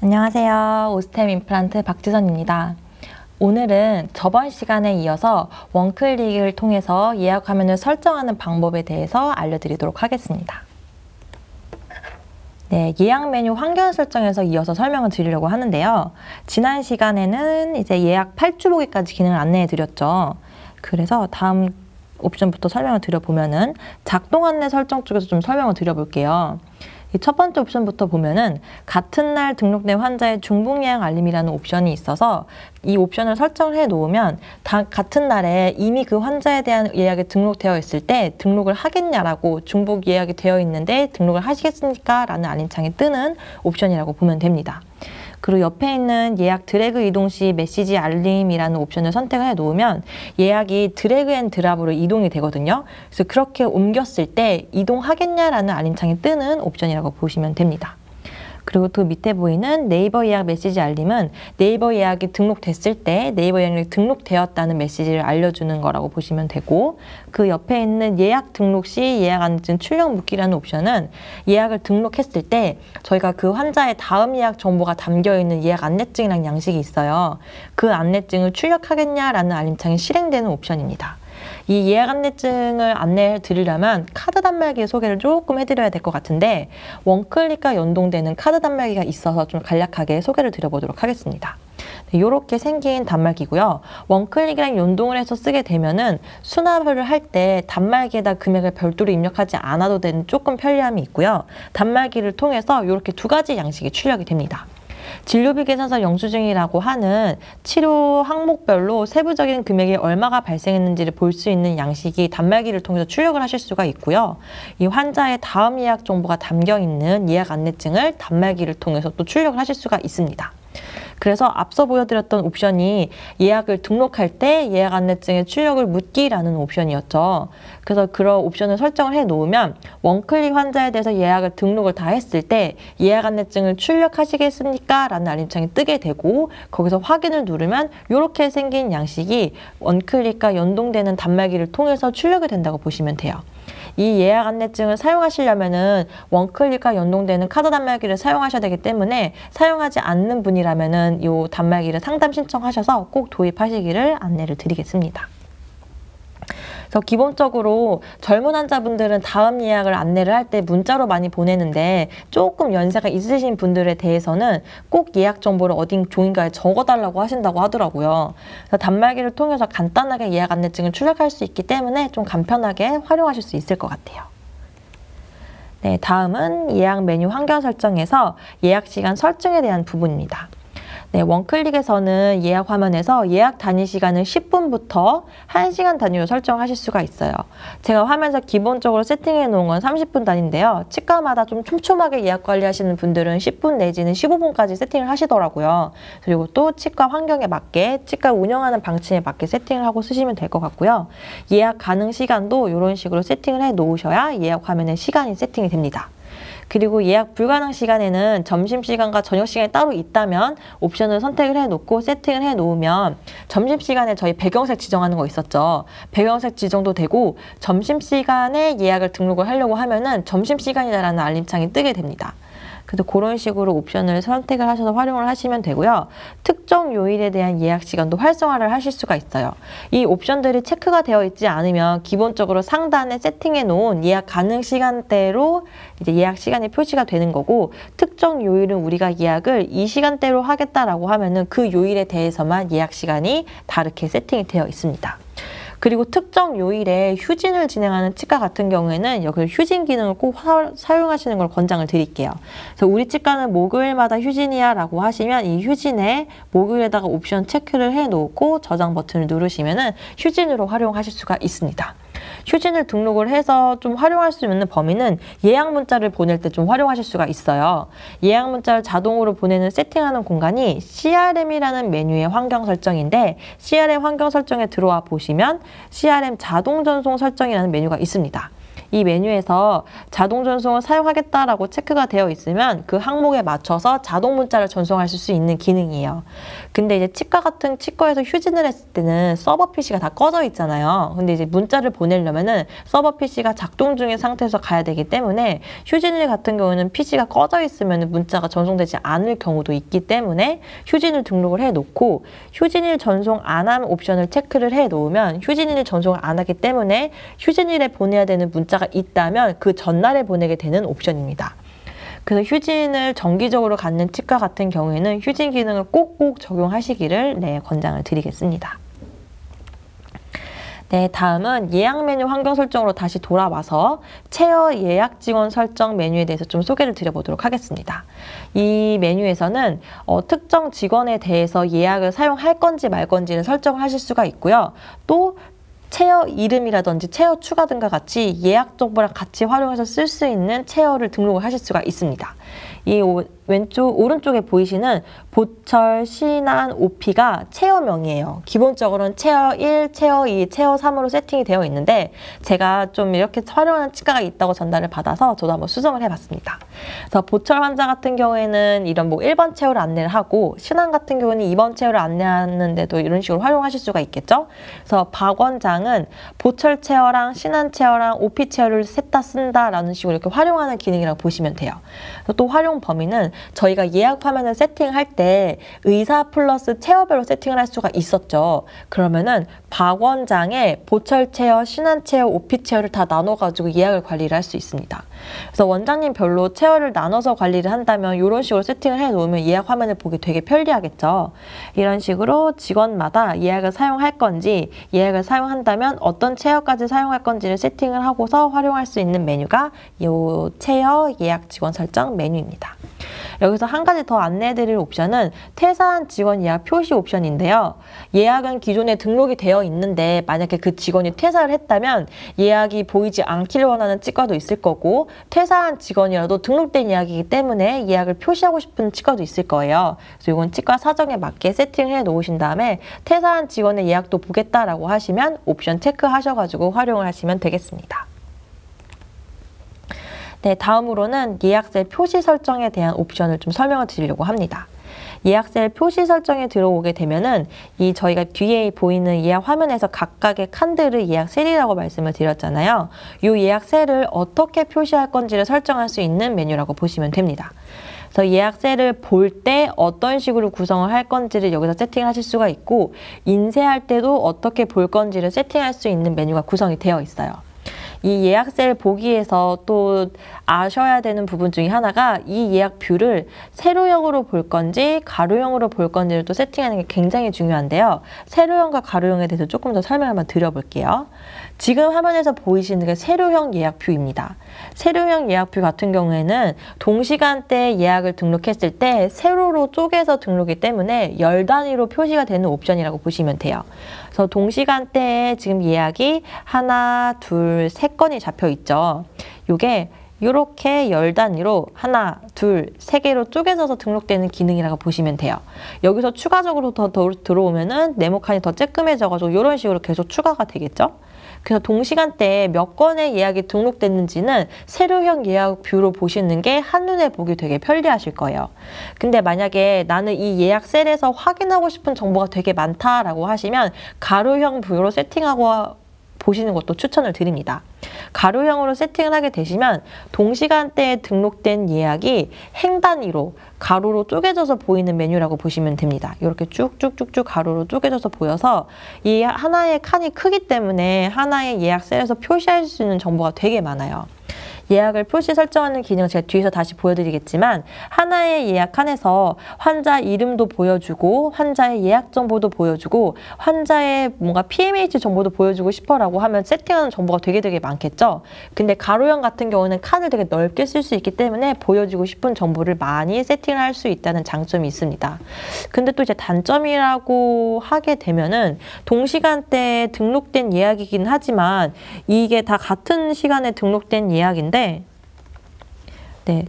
안녕하세요. 오스템 임플란트 박지선입니다. 오늘은 저번 시간에 이어서 원클릭을 통해서 예약 화면을 설정하는 방법에 대해서 알려드리도록 하겠습니다. 네, 예약 메뉴 환경 설정에서 이어서 설명을 드리려고 하는데요. 지난 시간에는 이제 예약 8주 보기까지 기능을 안내해 드렸죠. 그래서 다음 옵션부터 설명을 드려보면은 작동 안내 설정 쪽에서 좀 설명을 드려볼게요. 이 첫 번째 옵션부터 보면은 같은 날 등록된 환자의 중복 예약 알림이라는 옵션이 있어서 이 옵션을 설정을 해 놓으면 같은 날에 이미 그 환자에 대한 예약이 등록되어 있을 때 등록을 하겠냐라고 중복 예약이 되어 있는데 등록을 하시겠습니까? 라는 알림창이 뜨는 옵션이라고 보면 됩니다. 그리고 옆에 있는 예약 드래그 이동 시 메시지 알림이라는 옵션을 선택을 해 놓으면 예약이 드래그 앤 드랍으로 이동이 되거든요. 그래서 그렇게 옮겼을 때 이동하겠냐라는 알림창이 뜨는 옵션이라고 보시면 됩니다. 그리고 그 밑에 보이는 네이버 예약 메시지 알림은 네이버 예약이 등록됐을 때 네이버 예약이 등록되었다는 메시지를 알려주는 거라고 보시면 되고, 그 옆에 있는 예약 등록 시 예약 안내증 출력 묻기라는 옵션은 예약을 등록했을 때 저희가 그 환자의 다음 예약 정보가 담겨있는 예약 안내증이라는 양식이 있어요. 그 안내증을 출력하겠냐라는 알림창이 실행되는 옵션입니다. 이 예약 안내증을 안내해 드리려면 카드 단말기 소개를 조금 해드려야 될 것 같은데, 원클릭과 연동되는 카드 단말기가 있어서 좀 간략하게 소개를 드려보도록 하겠습니다. 이렇게 생긴 단말기고요. 원클릭이랑 연동을 해서 쓰게 되면은 수납을 할 때 단말기에다 금액을 별도로 입력하지 않아도 되는 조금 편리함이 있고요. 단말기를 통해서 이렇게 두 가지 양식이 출력이 됩니다. 진료비 계산서 영수증이라고 하는 치료 항목별로 세부적인 금액이 얼마가 발생했는지를 볼 수 있는 양식이 단말기를 통해서 출력을 하실 수가 있고요. 이 환자의 다음 예약 정보가 담겨있는 예약 안내증을 단말기를 통해서 또 출력을 하실 수가 있습니다. 그래서 앞서 보여드렸던 옵션이 예약을 등록할 때 예약 안내증의 출력을 묻기라는 옵션이었죠. 그래서 그런 옵션을 설정을 해 놓으면 원클릭 환자에 대해서 예약을 등록을 다 했을 때 예약 안내증을 출력하시겠습니까? 라는 알림창이 뜨게 되고, 거기서 확인을 누르면 이렇게 생긴 양식이 원클릭과 연동되는 단말기를 통해서 출력이 된다고 보시면 돼요. 이 예약 안내증을 사용하시려면은 원클릭과 연동되는 카드 단말기를 사용하셔야 되기 때문에 사용하지 않는 분이라면은 이 단말기를 상담 신청하셔서 꼭 도입하시기를 안내를 드리겠습니다. 그래서 기본적으로 젊은 환자분들은 다음 예약을 안내를 할 때 문자로 많이 보내는데 조금 연세가 있으신 분들에 대해서는 꼭 예약 정보를 어딘 종이가에 적어달라고 하신다고 하더라고요. 그래서 단말기를 통해서 간단하게 예약 안내증을 출력할 수 있기 때문에 좀 간편하게 활용하실 수 있을 것 같아요. 네, 다음은 예약 메뉴 환경 설정에서 예약 시간 설정에 대한 부분입니다. 네, 원클릭에서는 예약 화면에서 예약 단위 시간을 10분부터 1시간 단위로 설정하실 수가 있어요. 제가 화면에서 기본적으로 세팅해 놓은 건 30분 단위인데요. 치과마다 좀 촘촘하게 예약 관리하시는 분들은 10분 내지는 15분까지 세팅을 하시더라고요. 그리고 또 치과 환경에 맞게, 치과 운영하는 방침에 맞게 세팅을 하고 쓰시면 될 것 같고요. 예약 가능 시간도 이런 식으로 세팅을 해 놓으셔야 예약 화면에 시간이 세팅이 됩니다. 그리고 예약 불가능 시간에는 점심시간과 저녁시간이 따로 있다면 옵션을 선택을 해놓고 세팅을 해놓으면 점심시간에 저희 배경색 지정하는 거 있었죠. 배경색 지정도 되고 점심시간에 예약을 등록을 하려고 하면은 점심시간이다라는 알림창이 뜨게 됩니다. 그래서 그런 식으로 옵션을 선택을 하셔서 활용을 하시면 되고요. 특정 요일에 대한 예약 시간도 활성화를 하실 수가 있어요. 이 옵션들이 체크가 되어 있지 않으면 기본적으로 상단에 세팅해 놓은 예약 가능 시간대로 이제 예약 시간이 표시가 되는 거고, 특정 요일은 우리가 예약을 이 시간대로 하겠다라고 하면은 그 요일에 대해서만 예약 시간이 다르게 세팅이 되어 있습니다. 그리고 특정 요일에 휴진을 진행하는 치과 같은 경우에는 여기 휴진 기능을 꼭 사용하시는 걸 권장을 드릴게요. 그래서 우리 치과는 목요일마다 휴진이야 라고 하시면 이 휴진에 목요일에다가 옵션 체크를 해 놓고 저장 버튼을 누르시면은 휴진으로 활용하실 수가 있습니다. 휴진을 등록을 해서 좀 활용할 수 있는 범위는 예약 문자를 보낼 때 좀 활용하실 수가 있어요. 예약 문자를 자동으로 보내는 세팅하는 공간이 CRM이라는 메뉴의 환경 설정인데, CRM 환경 설정에 들어와 보시면 CRM 자동 전송 설정이라는 메뉴가 있습니다. 이 메뉴에서 자동 전송을 사용하겠다라고 체크가 되어 있으면 그 항목에 맞춰서 자동 문자를 전송하실 수 있는 기능이에요. 근데 이제 치과 같은 치과에서 휴진을 했을 때는 서버 PC가 다 꺼져 있잖아요. 근데 이제 문자를 보내려면은 서버 PC가 작동 중인 상태에서 가야 되기 때문에 휴진일 같은 경우는 PC가 꺼져 있으면 문자가 전송되지 않을 경우도 있기 때문에 휴진일 등록을 해 놓고 휴진일 전송 안 함 옵션을 체크를 해 놓으면 휴진일 전송을 안 하기 때문에 휴진일에 보내야 되는 문자가 있다면 그 전날에 보내게 되는 옵션입니다. 그래서 휴진을 정기적으로 갖는 치과 같은 경우에는 휴진 기능을 꼭꼭 적용하시기를 권장을 드리겠습니다. 네, 다음은 예약 메뉴 환경 설정으로 다시 돌아와서 체어 예약 직원 설정 메뉴에 대해서 좀 소개를 드려보도록 하겠습니다. 이 메뉴에서는 특정 직원에 대해서 예약을 사용할 건지 말 건지를 설정하실 수가 있고요. 또 체어 이름이라든지 체어 추가 등과 같이 예약 정보랑 같이 활용해서 쓸 수 있는 체어를 등록을 하실 수가 있습니다. 이 오른쪽에 보이시는 보철, 신안, OP가 체어명이에요. 기본적으로는 체어 1, 체어 2, 체어 3으로 세팅이 되어 있는데 제가 좀 이렇게 활용하는 치과가 있다고 전달을 받아서 저도 한번 수정을 해봤습니다. 그래서 보철 환자 같은 경우에는 이런 1번 체어를 안내를 하고 신안 같은 경우는 2번 체어를 안내하는데도 이런 식으로 활용하실 수가 있겠죠. 그래서 박 원장은 보철 체어랑 신안 체어랑 OP 체어를 셋 다 쓴다라는 식으로 이렇게 활용하는 기능이라고 보시면 돼요. 또 활용 범위는 저희가 예약 화면을 세팅할 때 의사 플러스 체어별로 세팅을 할 수가 있었죠. 그러면은 박 원장의 보철 체어, 신안 체어, OP 체어를 다 나눠가지고 예약을 관리를 할 수 있습니다. 그래서 원장님 별로 체어를 나눠서 관리를 한다면 이런 식으로 세팅을 해놓으면 예약 화면을 보기 되게 편리하겠죠. 이런 식으로 직원마다 예약을 사용할 건지 예약을 사용한다면 어떤 체어까지 사용할 건지를 세팅을 하고서 활용할 수 있는 메뉴가 이 체어 예약 직원 설정 메뉴입니다. 여기서 한 가지 더 안내해드릴 옵션은 퇴사한 직원 예약 표시 옵션인데요. 예약은 기존에 등록이 되어 있는데 만약에 그 직원이 퇴사를 했다면 예약이 보이지 않기를 원하는 치과도 있을 거고 퇴사한 직원이라도 등록된 예약이기 때문에 예약을 표시하고 싶은 치과도 있을 거예요. 그래서 이건 치과 사정에 맞게 세팅을 해 놓으신 다음에 퇴사한 직원의 예약도 보겠다라고 하시면 옵션 체크하셔가지고 활용을 하시면 되겠습니다. 네, 다음으로는 예약셀 표시 설정에 대한 옵션을 좀 설명을 드리려고 합니다. 예약셀 표시 설정에 들어오게 되면은 이 저희가 뒤에 보이는 예약 화면에서 각각의 칸들을 예약셀이라고 말씀을 드렸잖아요. 이 예약셀을 어떻게 표시할 건지를 설정할 수 있는 메뉴라고 보시면 됩니다. 그래서 예약셀을 볼 때 어떤 식으로 구성을 할 건지를 여기서 세팅을 하실 수가 있고 인쇄할 때도 어떻게 볼 건지를 세팅할 수 있는 메뉴가 구성이 되어 있어요. 이 예약셀 보기에서 또 아셔야 되는 부분 중에 하나가 이 예약 뷰를 세로형으로 볼 건지 가로형으로 볼 건지를 또 세팅하는 게 굉장히 중요한데요. 세로형과 가로형에 대해서 조금 더 설명을 한번 드려볼게요. 지금 화면에서 보이시는 게 세로형 예약 뷰입니다. 세로형 예약 뷰 같은 경우에는 동시간대에 예약을 등록했을 때 세로로 쪼개서 등록이기 때문에 열 단위로 표시가 되는 옵션이라고 보시면 돼요. 그래서 동시간대에 지금 예약이 하나, 둘, 세 건이 잡혀 있죠. 이게 이렇게 열 단위로 하나, 둘, 세 개로 쪼개져서 등록되는 기능이라고 보시면 돼요. 여기서 추가적으로 더 들어오면은 네모칸이 더 쬐끔해져가지고 이런 식으로 계속 추가가 되겠죠. 그래서 동시간대에 몇 건의 예약이 등록됐는지는 세로형 예약 뷰로 보시는 게 한눈에 보기 되게 편리하실 거예요. 근데 만약에 나는 이 예약 셀에서 확인하고 싶은 정보가 되게 많다라고 하시면 가로형 뷰로 세팅하고 보시는 것도 추천을 드립니다. 가로형으로 세팅을 하게 되시면 동시간대에 등록된 예약이 행 단위로 가로로 쪼개져서 보이는 메뉴라고 보시면 됩니다. 이렇게 쭉쭉쭉쭉 가로로 쪼개져서 보여서 이 하나의 칸이 크기 때문에 하나의 예약 셀에서 표시할 수 있는 정보가 되게 많아요. 예약을 표시 설정하는 기능은 제가 뒤에서 다시 보여드리겠지만 하나의 예약 칸에서 환자 이름도 보여주고 환자의 예약 정보도 보여주고 환자의 뭔가 PMH 정보도 보여주고 싶어라고 하면 세팅하는 정보가 되게 많겠죠. 근데 가로형 같은 경우는 칸을 되게 넓게 쓸 수 있기 때문에 보여주고 싶은 정보를 많이 세팅을 할 수 있다는 장점이 있습니다. 근데 또 이제 단점이라고 하게 되면은 동시간대에 등록된 예약이긴 하지만 이게 다 같은 시간에 등록된 예약인데 네,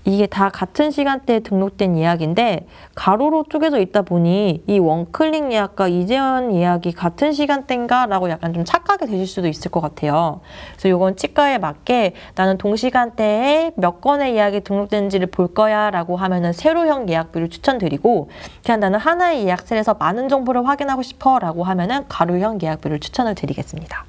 이게 다 같은 시간대에 등록된 예약인데 가로로 쪼개져 있다 보니 이 원클릭 예약과 이재현 예약이 같은 시간대인가? 라고 약간 좀 착각이 되실 수도 있을 것 같아요. 그래서 이건 치과에 맞게 나는 동시간대에 몇 건의 예약이 등록된지를 볼 거야 라고 하면은 세로형 예약뷰를 추천드리고, 그냥 나는 하나의 예약셀에서 많은 정보를 확인하고 싶어 라고 하면은 가로형 예약뷰를 추천을 드리겠습니다.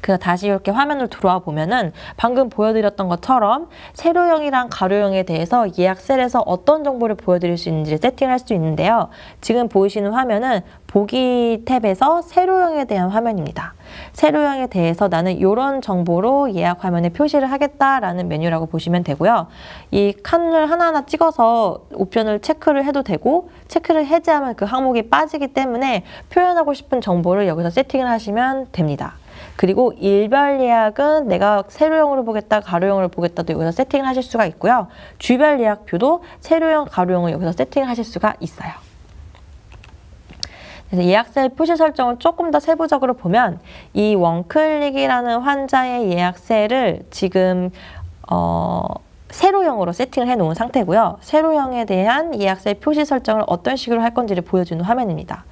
그래서 다시 이렇게 화면을 들어와 보면은 방금 보여드렸던 것처럼 세로형이랑 가로형에 대해서 예약셀에서 어떤 정보를 보여드릴 수 있는지를 세팅할 수 있는데요. 지금 보이시는 화면은 보기 탭에서 세로형에 대한 화면입니다. 세로형에 대해서 나는 이런 정보로 예약 화면에 표시를 하겠다라는 메뉴라고 보시면 되고요. 이 칸을 하나하나 찍어서 옵션을 체크를 해도 되고, 체크를 해제하면 그 항목이 빠지기 때문에 표현하고 싶은 정보를 여기서 세팅을 하시면 됩니다. 그리고 일별 예약은 내가 세로형으로 보겠다, 가로형으로 보겠다도 여기서 세팅을 하실 수가 있고요. 주별 예약표도 세로형, 가로형을 여기서 세팅을 하실 수가 있어요. 그래서 예약셀 표시 설정을 조금 더 세부적으로 보면 이 원클릭이라는 환자의 예약셀을 지금 세로형으로 세팅을 해놓은 상태고요. 세로형에 대한 예약셀 표시 설정을 어떤 식으로 할 건지를 보여주는 화면입니다.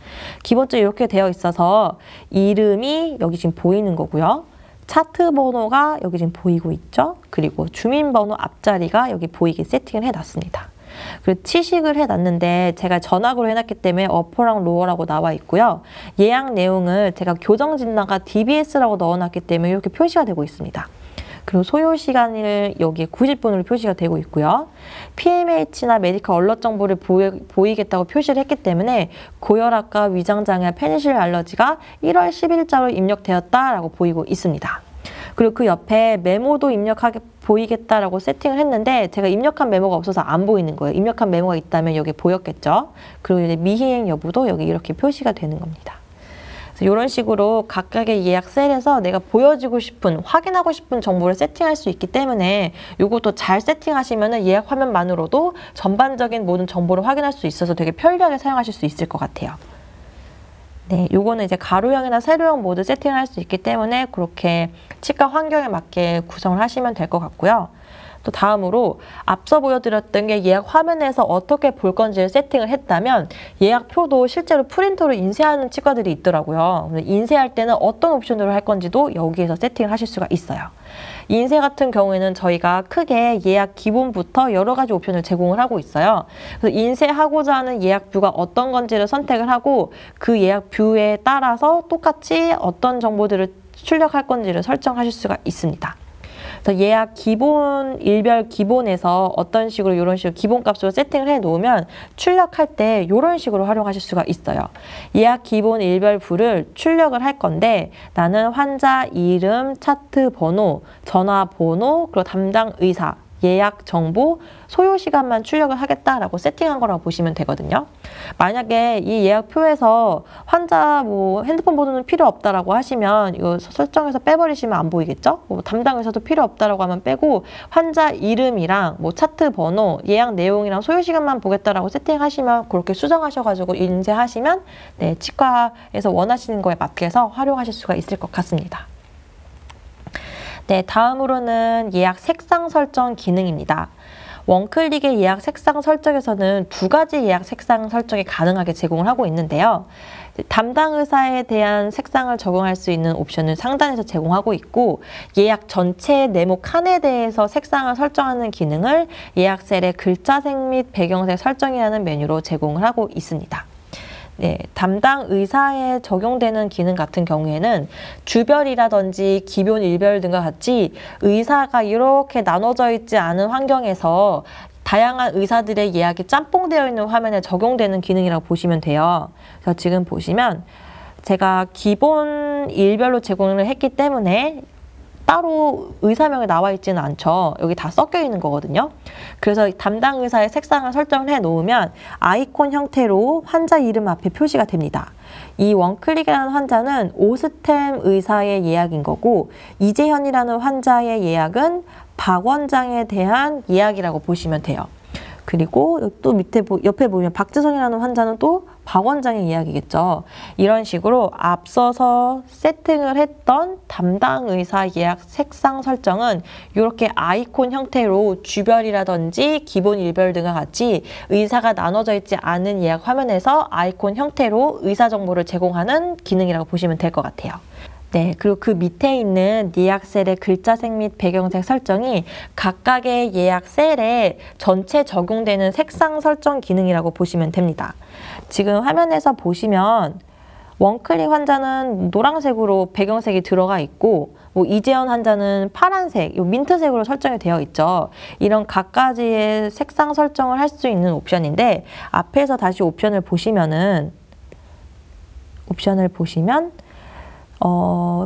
기본적으로 이렇게 되어 있어서 이름이 여기 지금 보이는 거고요. 차트 번호가 여기 지금 보이고 있죠. 그리고 주민번호 앞자리가 여기 보이게 세팅을 해놨습니다. 그리고 치식을 해놨는데 제가 전학으로 해놨기 때문에 어퍼랑 로어라고 나와 있고요. 예약 내용을 제가 교정진단과 DBS라고 넣어놨기 때문에 이렇게 표시가 되고 있습니다. 그리고 소요 시간을 여기에 90분으로 표시가 되고 있고요. PMH나 메디컬 얼럿 정보를 보이겠다고 표시를 했기 때문에 고혈압과 위장장애, 페니실린 알러지가 1월 10일자로 입력되었다라고 보이고 있습니다. 그리고 그 옆에 메모도 입력하게 보이겠다라고 세팅을 했는데 제가 입력한 메모가 없어서 안 보이는 거예요. 입력한 메모가 있다면 여기 보였겠죠. 그리고 이제 미희행 여부도 여기 이렇게 표시가 되는 겁니다. 이런 식으로 각각의 예약 셀에서 내가 보여주고 싶은, 확인하고 싶은 정보를 세팅할 수 있기 때문에 이것도 잘 세팅하시면 예약 화면만으로도 전반적인 모든 정보를 확인할 수 있어서 되게 편리하게 사용하실 수 있을 것 같아요. 네, 요거는 이제 가로형이나 세로형 모두 세팅을 할 수 있기 때문에 그렇게 치과 환경에 맞게 구성을 하시면 될 것 같고요. 또 다음으로 앞서 보여드렸던 게 예약 화면에서 어떻게 볼 건지를 세팅을 했다면 예약표도 실제로 프린터로 인쇄하는 치과들이 있더라고요. 인쇄할 때는 어떤 옵션으로 할 건지도 여기에서 세팅을 하실 수가 있어요. 인쇄 같은 경우에는 저희가 크게 예약 기본부터 여러 가지 옵션을 제공을 하고 있어요. 그래서 인쇄하고자 하는 예약뷰가 어떤 건지를 선택을 하고 그 예약뷰에 따라서 똑같이 어떤 정보들을 출력할 건지를 설정하실 수가 있습니다. 그래서 예약 기본, 일별 기본에서 어떤 식으로 이런 식으로 기본값으로 세팅을 해 놓으면 출력할 때 이런 식으로 활용하실 수가 있어요. 예약 기본 일별부를 출력을 할 건데 나는 환자 이름, 차트 번호, 전화번호, 그리고 담당 의사, 예약 정보, 소요 시간만 출력을 하겠다라고 세팅한 거라고 보시면 되거든요. 만약에 이 예약표에서 환자 핸드폰 번호는 필요 없다라고 하시면 이거 설정해서 빼버리시면 안 보이겠죠? 담당 의사도 필요 없다라고 하면 빼고 환자 이름이랑 차트 번호, 예약 내용이랑 소요 시간만 보겠다라고 세팅하시면 그렇게 수정하셔가지고 인쇄하시면 네, 치과에서 원하시는 거에 맞게 해서 활용하실 수가 있을 것 같습니다. 네, 다음으로는 예약 색상 설정 기능입니다. 원클릭의 예약 색상 설정에서는 두 가지 예약 색상 설정이 가능하게 제공을 하고 있는데요. 담당 의사에 대한 색상을 적용할 수 있는 옵션을 상단에서 제공하고 있고 예약 전체 네모 칸에 대해서 색상을 설정하는 기능을 예약셀의 글자색 및 배경색 설정이라는 메뉴로 제공을 하고 있습니다. 네, 담당 의사에 적용되는 기능 같은 경우에는 주별이라든지 기본 일별 등과 같이 의사가 이렇게 나눠져 있지 않은 환경에서 다양한 의사들의 예약이 짬뽕되어 있는 화면에 적용되는 기능이라고 보시면 돼요. 그래서 지금 보시면 제가 기본 일별로 제공을 했기 때문에 따로 의사명이 나와 있지는 않죠. 여기 다 섞여 있는 거거든요. 그래서 담당 의사의 색상을 설정을 해 놓으면 아이콘 형태로 환자 이름 앞에 표시가 됩니다. 이 원클릭이라는 환자는 오스템 의사의 예약인 거고 이재현이라는 환자의 예약은 박 원장에 대한 예약이라고 보시면 돼요. 그리고 또 밑에 옆에 보면 박지성이라는 환자는 또 박 원장의 이야기겠죠. 이런 식으로 앞서서 세팅을 했던 담당 의사 예약 색상 설정은 이렇게 아이콘 형태로 주별이라든지 기본 일별 등과 같이 의사가 나눠져 있지 않은 예약 화면에서 아이콘 형태로 의사 정보를 제공하는 기능이라고 보시면 될 것 같아요. 네, 그리고 그 밑에 있는 예약 셀의 글자색 및 배경색 설정이 각각의 예약 셀에 전체 적용되는 색상 설정 기능이라고 보시면 됩니다. 지금 화면에서 보시면 원클릭 환자는 노란색으로 배경색이 들어가 있고 이재현 환자는 파란색, 민트색으로 설정이 되어 있죠. 이런 각가지의 색상 설정을 할 수 있는 옵션인데 앞에서 다시 옵션을 보시면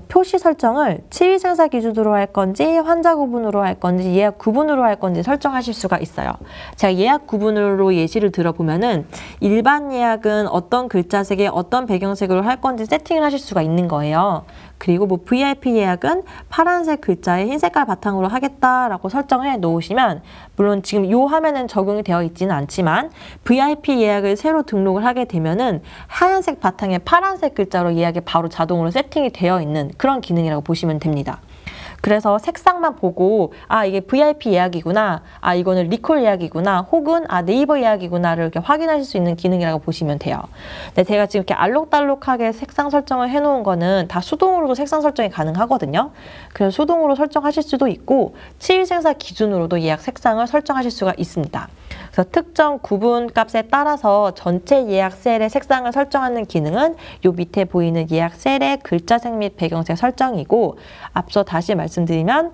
표시 설정을 치위 생사 기준으로 할 건지 환자 구분으로 할 건지 예약 구분으로 할 건지 설정하실 수가 있어요. 제가 예약 구분으로 예시를 들어보면은 일반 예약은 어떤 글자색에 어떤 배경색으로 할 건지 세팅을 하실 수가 있는 거예요. 그리고 VIP 예약은 파란색 글자에 흰 색깔 바탕으로 하겠다라고 설정해 놓으시면 물론 지금 이 화면엔 적용이 되어 있지는 않지만 VIP 예약을 새로 등록을 하게 되면은 하얀색 바탕에 파란색 글자로 예약이 바로 자동으로 세팅이 되어 있는 그런 기능이라고 보시면 됩니다. 그래서 색상만 보고 이게 VIP 예약이구나, 이거는 리콜 예약이구나, 혹은 네이버 예약이구나를 이렇게 확인하실 수 있는 기능이라고 보시면 돼요. 네, 제가 지금 이렇게 알록달록하게 색상 설정을 해놓은 거는 다 수동으로도 색상 설정이 가능하거든요. 그래서 수동으로 설정하실 수도 있고 치위 생사 기준으로도 예약 색상을 설정하실 수가 있습니다. 그래서 특정 구분 값에 따라서 전체 예약 셀의 색상을 설정하는 기능은 이 밑에 보이는 예약 셀의 글자색 및 배경색 설정이고 앞서 다시 말씀드리면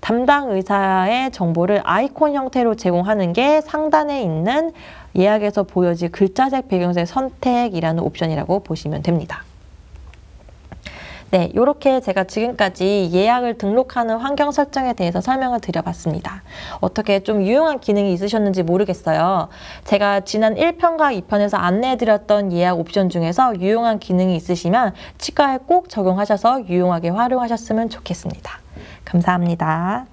담당 의사의 정보를 아이콘 형태로 제공하는 게 상단에 있는 예약에서 보여질 글자색 배경색 선택이라는 옵션이라고 보시면 됩니다. 네, 이렇게 제가 지금까지 예약을 등록하는 환경 설정에 대해서 설명을 드려봤습니다. 어떻게 좀 유용한 기능이 있으셨는지 모르겠어요. 제가 지난 1편과 2편에서 안내해드렸던 예약 옵션 중에서 유용한 기능이 있으시면 치과에 꼭 적용하셔서 유용하게 활용하셨으면 좋겠습니다. 감사합니다.